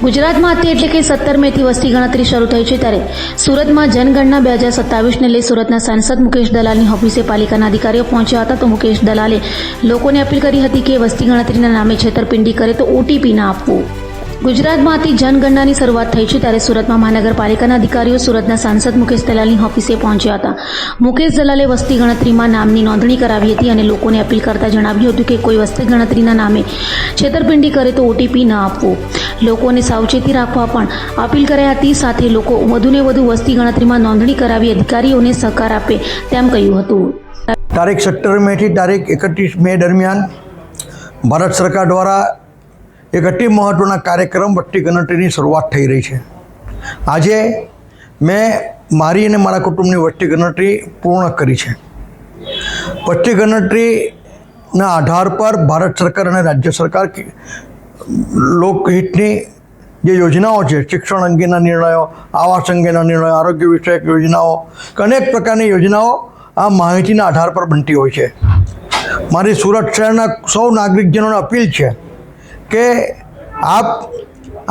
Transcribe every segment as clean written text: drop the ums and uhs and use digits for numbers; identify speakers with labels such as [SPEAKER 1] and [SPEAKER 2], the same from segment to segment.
[SPEAKER 1] ગુજરાતમાં અત્યારે એટલે કે 17 મેથી વસ્તી ગણતરી શરૂ થઈ છે ત્યારે સુરતમાં જનગણના 2027ને લઈ સુરતના સાંસદ મુકેશ દલાલની ઓફિસે પાલિકાના અધિકારીઓ પહોંચ્યા હતા. તો મુકેશ દલાલે લોકોને અપીલ કરી હતી કે વસ્તી ગણતરીના નામે છેતરપિંડી કરે તો ઓટીપી ના આપવું. ગુજરાતમાં આથી જનગણનાની શરૂઆત થઈ છે ત્યારે સુરતમાં મહાનગરપાલિકાના અધિકારીઓ સુરતના સાંસદ મુકેશ દલાલની ઓફિસે પહોંચ્યા હતા. મુકેશ દલાલે વસ્તી ગણતરીમાં નામની નોંધણી કરાવી હતી અને લોકોને અપીલ કરતા જણાવ્યું હતું કે કોઈ વસ્તી ગણતરીના નામે છેતરપિંડી કરે તો ઓટીપી ન આપવું. લોકોને સાવચેતી રાખવા પણ અપીલ કરાઈ હતી. સાથે લોકો વધુને વધુ વસ્તી ગણતરીમાં નોંધણી કરાવી અધિકારીઓને સહકાર આપે તેમ કહ્યું હતું.
[SPEAKER 2] તારીખ 17 મેથી તારીખ 31 મે દરમિયાન ભારત સરકાર દ્વારા એક અતિ મહત્ત્વના કાર્યક્રમ વસ્તી ગણતરીની શરૂઆત થઈ રહી છે. આજે મેં મારી અને મારા કુટુંબની વસ્તી ગણતરી પૂર્ણ કરી છે. વસ્તી ગણતરીના આધાર પર ભારત સરકાર અને રાજ્ય સરકાર લોકહિતની જે યોજનાઓ છે, શિક્ષણ અંગેના નિર્ણયો, આવાસ અંગેના નિર્ણયો, આરોગ્ય વિષયક યોજનાઓ, અનેક પ્રકારની યોજનાઓ આ માહિતીના આધાર પર બનતી હોય છે. મારી સુરત શહેરના સૌ નાગરિકજનોને અપીલ છે કે આપ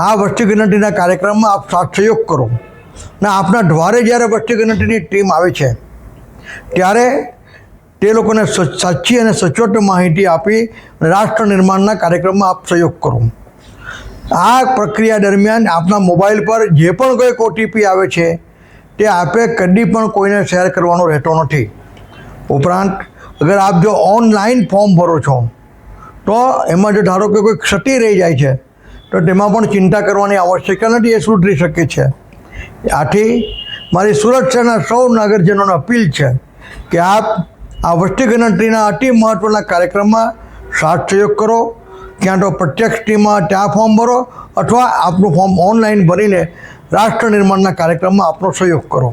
[SPEAKER 2] આ વસ્તી ગણતરીના કાર્યક્રમમાં આપ સાથ સહયોગ કરો ને આપના દ્વારે જ્યારે વસ્તી ગણતરીની ટીમ આવે છે ત્યારે તે લોકોને સાચી અને સચોટ માહિતી આપી રાષ્ટ્ર નિર્માણના કાર્યક્રમમાં આપ સહયોગ કરો. આ પ્રક્રિયા દરમિયાન આપના મોબાઈલ પર જે પણ કોઈ ઓટીપી આવે છે તે આપે કદી પણ કોઈને શેર કરવાનો રહેતો નથી. ઉપરાંત અગર આપ જો ઓનલાઈન ફોર્મ ભરો છો તો એમાં જો ધારો કે કોઈ ક્ષતિ રહી જાય છે તો તેમાં પણ ચિંતા કરવાની આવશ્યકતા નથી, એ સુધરી શકે છે. આથી મારી સુરત શહેરના સૌ નાગરિકજનોને અપીલ છે કે આપ આ વસ્તી ગણતરીના અતિ મહત્ત્વના કાર્યક્રમમાં સાથ સહયોગ કરો. ક્યાં તો પ્રત્યક્ષ ટીમમાં ત્યાં ફોર્મ ભરો અથવા આપનું ફોર્મ ઓનલાઈન ભરીને રાષ્ટ્ર નિર્માણના કાર્યક્રમમાં આપનો સહયોગ કરો.